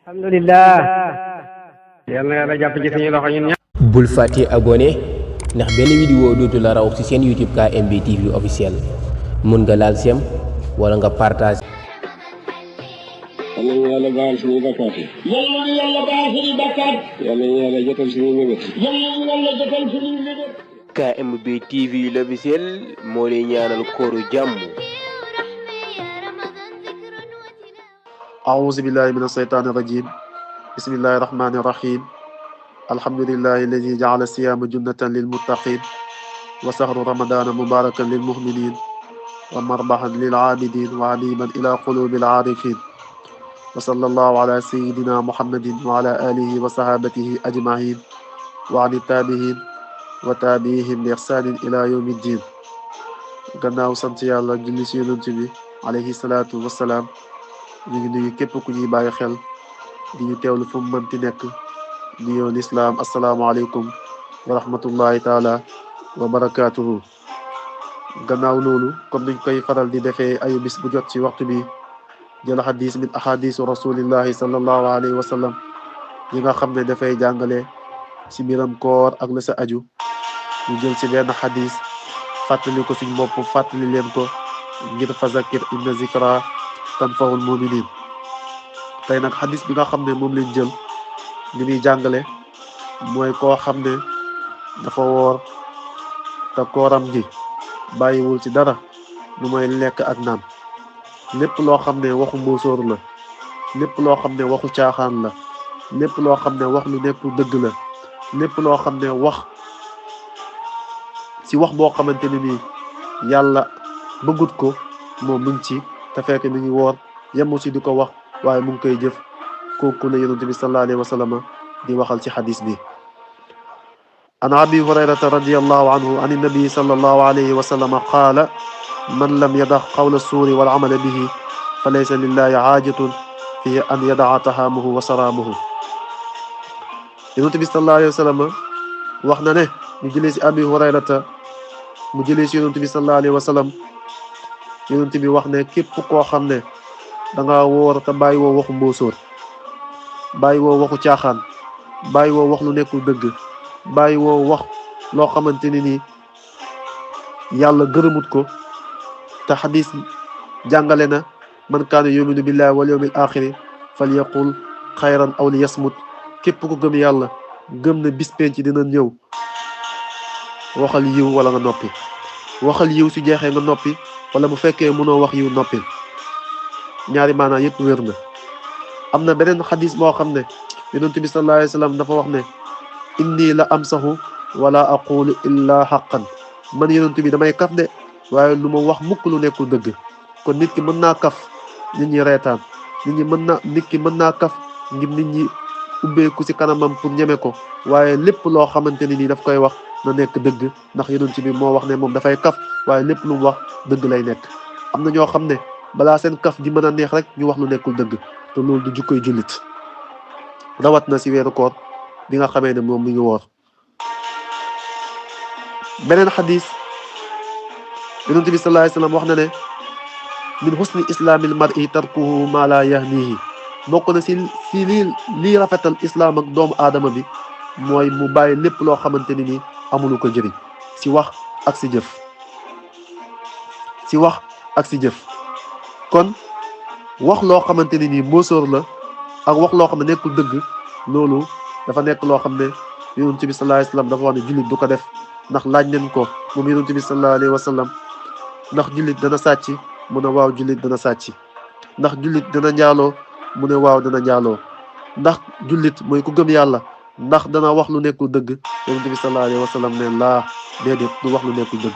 alhamdulillah yal na yàlla jàpp ci suñu loxo ñun ñëpp. bul fàtte abonné ndax benn vidéo dootu la raw ci seen YouTube KMB TV officiel mun nga laal sem wala nga partage. yal nañu yàlla baal suñuy bakkaat yi. yal nañu yàlla baal suñuy bakkaat. yal nañu yàlla jotal suñuy mébét. yal nañu yàlla jotal suñuy mébét. KMB TV l'officiel moo lay ñaanal kooru jàmm. أعوذ بالله من الشيطان الرجيم بسم الله الرحمن الرحيم الحمد لله الذي جعل الصيام جنة للمتقين وشهر رمضان مباركا للمؤمنين ومربحا للعابدين وعليما إلى قلوب العارفين وصلى الله على سيدنا محمد وعلى آله وصحابته أجمعين وعن التابعين وتابعيهم بإحسان إلى يوم الدين gannaaw sant yàlla julli ci yonent bi alayhi salaatu wassalaam ñu ngi nuyu képp ku ñuy bàyyi xel di ñu teewlu fu mu mënti nekk nuyoo lislaam asalaamaaleykum wa rahmatullahi taala wa barakaatuhu. gannaaw loolu comme niñ koy faral di defee ayu bis bu jot ci waxtu bi jël xadis min ahadisu rasulillahi sallallahu alayhi wa sallam yi nga xam ne dafay jàngale ci mbiram koor ak la sa aju ñu jël ci benn xadis fàttali ko suñ bopp fàttali leen ko ngir fa zakir inna zikra tanfa'ul mu'minin. tey nag xadis bi nga xam ne moom lañ jël li muy jàngale mooy koo xam ne dafa woor te kooram gi bàyyiwul ci dara lu mooy lekk ak naan lépp loo xam ne waxu mbóosóor la lépp loo xam ne waxu caaxaan la lépp loo xam ne wax lu nekkul dëgg la lépp loo xam ne wax ci wax boo xamante ne nii yàlla bëggut ko moom mu ngi ci te fekk mi ngi woor yemu ci di ko wax waaye mu ngi koy jëf kooku la yonent bi sallallahu alayhi wa sallam di waxal ci xadis bi. an abi hurayrata radiyallahu anhu an nabi sallallahu alayhi wa sallam qaala man lam yadax qawla suuri wal amala bihi fa laysa lillahi haajatun fi an yada'a tahaamahu wa saraabahu. yonent bi sallallahu alayhi wa sallam wax na ne ñu jëlee ci abi hurayrata mu jëlee ci yonent bi sallallahu alayhi wa sallam yonent bi wax ne képp koo xam ne da nga woor te bàyyi woo waxu mbóosóor bàyyi woo waxu caaxaan bàyyi woo wax lu nekkul dëgg bàyyi woo wax loo xamante ne ni yàlla gërëmut ko te xadis jàngale na man kaana yuminu billahi wal yawmil axiri fal yaqul xayran aw li yasmut képp ku gëm yàlla gëm na bis penc dina ñëw waxal yiw wala nga noppi waxal yiw su jeexee nga noppi wala bu fekkee mënoo wax yiw noppil ñaari maanaam yëpp wér na. am na beneen xadis boo xam ne yonent bi sallallahu alayhi wa sallam dafa wax ne inni la amsahu wala aqulu illa xaqan man yonent bi damay kaf de waaye lu ma wax mukk lu nekkul dëgg. kon nit ki mën naa kaf nit ñi reetaan nit ki mën naa kaf ngir nit ñi ubbeeku ci kanamam pour ñeme ko waaye lépp loo xamante ne nii daf koy wax na nekk dëgg ndax yonent bi moo wax ne moom dafay kaf waaye lépp lu mu wax dëgg lay nekk. am na ñoo xam ne balaa seen kaf di mën a neex rek ñu wax lu nekkul dëgg te loolu du jukkoy jullit rawat na ci weeru koor bi nga xamee ne moom mi ngi woor. beneen xadis yonent bi sallallahu alayhi wasallam wax na ne min husni islaamil mar'i tarkuhu ma la yahnihi bokk na ci lii rafetal islaam ak doomu aadama bi mooy mu bàyyi lépp loo xamante ni ni amulu ko njëriñ ci wax ak ci jëf ci wax ak ci jëf. kon wax loo xamante ni nii mbóosóor la ak wax loo xam ne nekkul dëgg loolu dafa nekk loo xam ne yonent bi sallallahu alayhi wa sallam dafa wax ne jullit du ko def ndax laaj nañ ko moom yonent bi sallallahu alayhi wa sallam ndax jullit dana sàcc mu ne waaw jullit dana sàcc ndax jullit dana njaaloo mu ne waaw dana njaaloo ndax jullit mooy ku gëm yàlla ndax dana wax lu nekkul dëgg yonent bi sallallahu alayhi wa sallam ne laa déedéet du wax lu nekkul dëgg.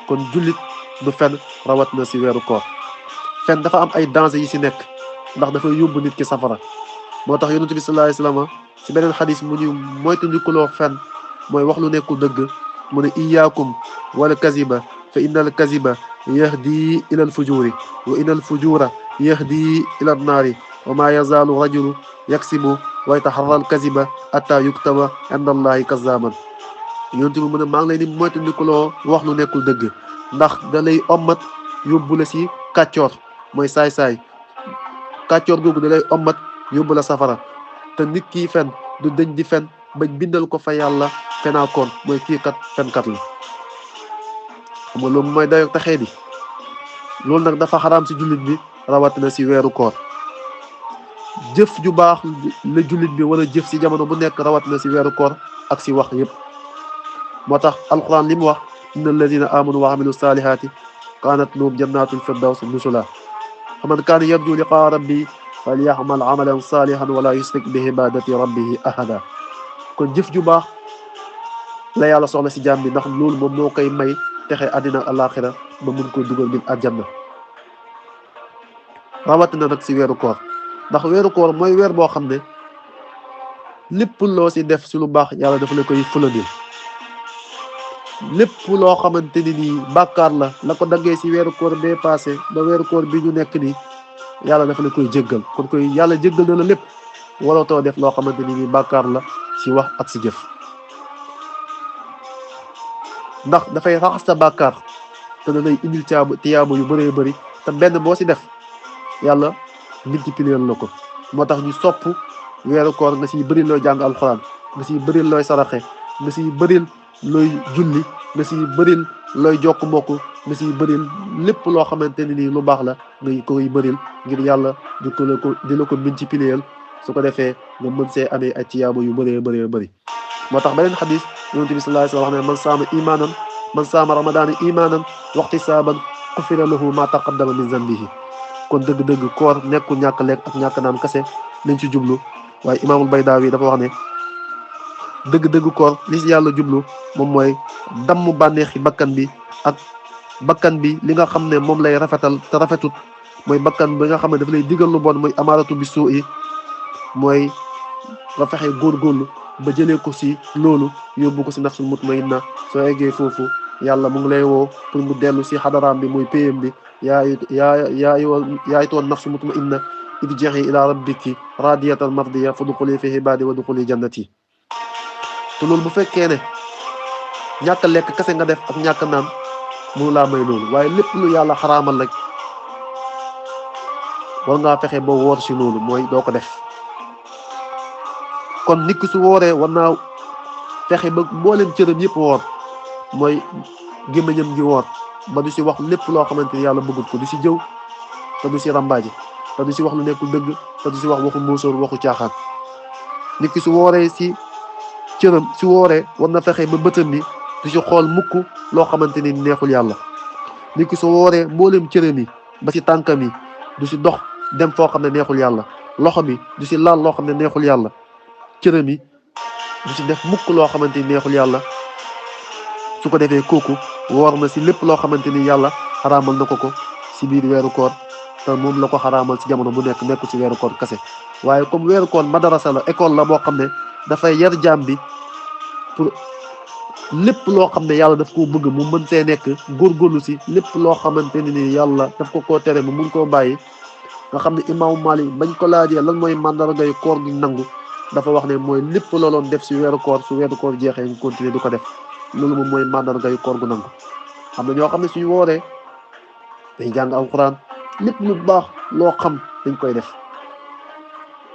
kon jullit du fen rawat na ci weeru koor. fen dafa am ay danger yi ci nekk ndax dafay yóbbu nit ki safara moo tax yonent bi sallallahu alayhi wasallam ci beneen xadis mu ñu moytandikuloo fen mooy wax lu nekkul dëgg mu ne iyaakum wal kaziba fa innal kaziba yahdi ila al fujuri wa innal fujura yahdi ila an naari wa ma yazaalu rajulu yaksibu wa yataharra al kaziba hatta yuktaba inda allahi kazaban. yonent bi mu ne maa ngi lay ni moytandikuloo wax lu nekkul dëgg ndax da lay ommat yóbbu la ci kàccoor mooy saay-saay kàccoor googu da lay ommat yóbbu la safara te nit kii fen du dëñ di fen bañ bindal ko fa yàlla fenaakoon mooy kii kat fenkat la. xam nga loolu mooy dayo taxee di loolu nag dafa xaraam si jullit bi rawatina si weeru koor. jëf ju baax la jullit bi wala jëf si jamono bu nekk rawatina si weeru koor ak si wax yëpp. moo tax alquran li mu wax inna alladina amanu wa amilu salihati kanat lahum jannatul firdaws nusula faman kaana yarju liqaa rabbi falyaxmal amalan salihan wala yusrik bi ibadati rabbihi ahada. kon jëf ju baax la yàlla soxla si jaam bi ndax loolu moom moo koy may texe àddina alaxira ba mun koy dugal min àjjana rawatina nag si weeru koor. ndax weeru koor mooy weer boo xam ne lépp loo si def si lu baax yàlla dafa la koy fulandil. lépp loo xamante ni nii bàkkaar la ko daggee si weeru koor bee passé ba weeru koor bi ñu nekk nii yàlla dafa la koy jéggal. kon koy yàlla jéggal na la lépp waratoo def loo xamante ni nii bàkkaar la si wax ak si jëf. ndax dafay raxas sa bàkkaar te da lay indil tiyaaba yu bëree bëri te benn boo si def yàlla multiplier la ko. moo tax ñu sopp weeru koor nga siy bëri looy jàng alxuraan, nga siy bëri looy saraxe, nga siy bëri looy julli, nga siy bëri looy jokk mbokk, nga siy bëri lépp loo xamante ne nii lu baax la nga koy bëril ngir yàlla di la ko multiplier su ko defee nga mën see amee ay tiyaaba yu bëree bëree bëri. moo tax beneen xadis yonent bi sallallahu alayhi wa sallam wax ne man saama ramadaana imaanan waxtisaaban xufira lahu ma taqaddama min zanbihi. kon dëgg-dëgg koor nekkul ñàkk lekk ak ñàkk naan kese lañ ci jublu, waaye imaamul Baydaawi dafa wax ne dëgg-dëgg koor li si yàlla jublu moom mooy damm bànneexi bakkan bi ak bakkan bi li nga xam ne moom lay rafetal te rafetut mooy bakkan bi nga xam ne dafa lay digal lu bon mooy amaaratu bi suu yi mooy nga fexe góorgóorlu ba jëlee ko si loolu yóbbu ko si nafsul mutmainna. soo eggee foofu yàlla mu ngi lay woo pour mu dellu si xadaraam bi muy PM bi yaay toon nafsu mutmainna irji'i ila rabbiki radiyatan mardiya fadxuli fi ibaadi wa dxuli jannati. te loolu bu fekkee ne ñàkk lekk kese nga def ak ñàkk naan mënu laa may loolu, waaye lépp lu yàlla xaraamal rek war ngaa fexe ba woor si loolu mooy doo ko def. kon nit ki su wooree war naa fexe ba mboolem cëram yëpp woor, mooy gémmiñam gi woor ba du si wax lépp loo xamante ni yàlla bëggut ko, du si jëw te du si rambaaji te du si wax lu nekkul dëgg te du si wax waxu mbóosóor waxu caaxaan. nit ki su wooree si cëram su wooree war na fexe ba bëtam bi du si xool mukk loo xamante ni neexul yàlla. nit ki su wooree mboolem cëram yi ba si tànkam yi du si dox dem foo xam ne neexul yàlla, loxo bi du si laal loo xam ne neexul yàlla, cëram yi du si def mukk loo xamante ni neexul yàlla. su ko defee kooku woor na si lépp loo xamante ni yàlla xaraamal na ko si biir weeru koor, te moom la ko xaraamal si jamono bu nekk si weeru koor kese. waaye comme weeru koor madarasa la, école la boo xam ne dafay yar jaam bi pour lépp loo xam ne yàlla daf koo bëgg mu mën see nekk, góorgóorlu si lépp loo xamante ni yàlla daf ko koo tere mu mun koo bàyyi. nga xam ne imaamu Maalik bañ ko laajee lan mooy mandargay koor gi nangu, dafa wax ne mooy lépp looloon def si weeru koor su weeru koor jeexee nga continuer di ko def. loolu moom mooy mandargay koor gu nangu. xam na ñoo xam ne suñu wooree dañ jàng alxuraan, lépp lu baax loo xam dañ koy def,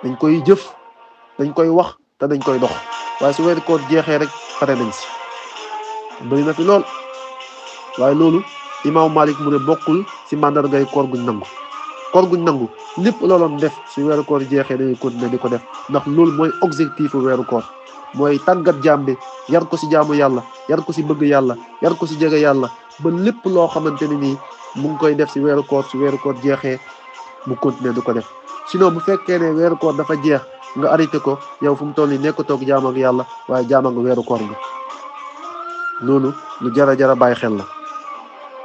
dañ koy jëf, dañ koy wax te dañ koy dox. waaye su weeru koor jeexee rek pare nañ si. bëri na fi lool, waaye loolu imaamu Malik mu ne bokkul si mandargay koor guñ nangu. koor guñ nangu lépp looloon def su weeru koor jeexee dañuy continuer di ko def, ndax loolu mooy objectif weeru koor, mooy tàggat jaam bi, yar ko si jaamu yàlla, yar ko si bëgg yàlla, yar ko si jege yàlla, ba lépp loo xamante ni nii mu ngi koy def si weeru koor su weeru koor jeexee mu continuer di ko def. sinon bu fekkee ne weeru koor dafa jeex nga arrêté ko, yow fu mu toll nii nekkatoo ak jaam ak yàlla waaye jaam ak weeru koor nga. loolu lu jara bàyyi xel la.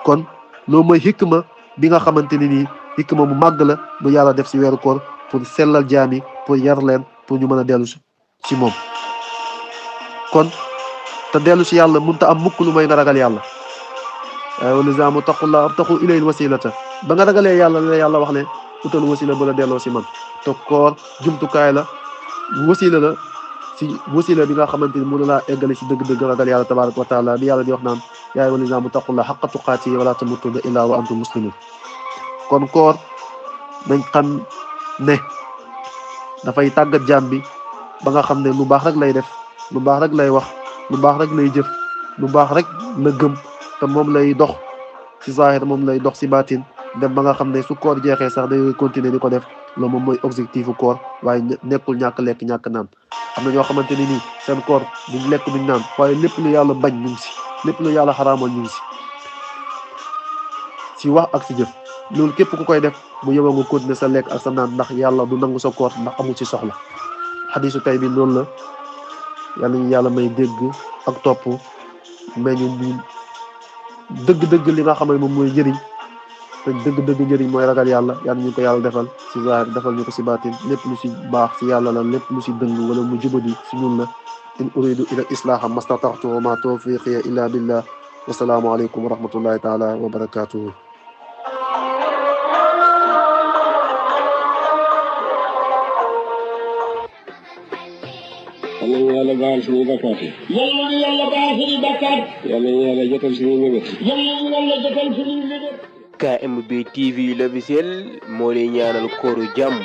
kon loolu mooy hikma bi nga xamante ni nii hikma bu màgg la bu yàlla def si weeru koor pour sellal jaam yi, pour yar leen, pour ñu mën a dellu si moom. kon te dellu si yàlla mënut a am mukk lu may nga ragal yàlla. walizaamu taqullah abtaxu ilayhi wasilata, ba nga ragalee yàlla la yàlla wax ne utal wasila ba la delloo si man. te koor jumtukaay la, wasila la si wasila bi nga xamante ni mën laa eggale si dëgg-dëgg ragal yàlla tabaraka wa taala bi yàlla di wax naan yaa walizaamu taqullah xaqa tuqaati wala tamutunna illaa wa antum muslimun. kon koor nañ xam ne dafay tàggat jaam bi ba nga xam ne lu baax rek lay def lu baax rek lay wax lu baax rek lay jëf lu baax rek la gëm te moom lay dox ci zahir moom lay dox ci baatin dem ba nga xam ne su koor jeexee sax day continuer di ko def loolu moom mooy objectifu koor waaye nekkul ñàkk lekk ñàkk naan am na ñoo xamante ni nii seen koor duñ lekk duñ naan waaye lépp lu yàlla bañ ñu ngi si lépp lu yàlla xaraamal ñu ngi si wax ak si jëf loolu képp ku koy def bu yóbbu nga continuer sa lekk ak sa naan ndax yàlla du nangu sa koor ndax amul ci soxla xadisu tay bi loolu la yàlla ñu yàlla may dégg ak topp mais ñu dëgg-dëgg li nga xam ne moom mooy njëriñ te dëgg-dëgg njëriñ mooy ragal yàlla yàlla ñu ko yàlla defal si zahir defal ñu ko si baatin lépp lu si baax si yàlla la lépp lu si dëng wala mu jubadi si ñun la in uridu ila islaha mastataxtu wa ma tawfiqiya illa billah wasalaamu aleykum wa rahmatullahi taala wa barakatuhu yal nañu yàlla baal suñuy bakkaat yi. yal na yàlla baal suñuy bakkaat. yal nañu yàlla jotal suñuy mébét. yal na yàlla jotal suñuy mébét. KMB TV l'officiel moo lay ñaanal kooru jàmm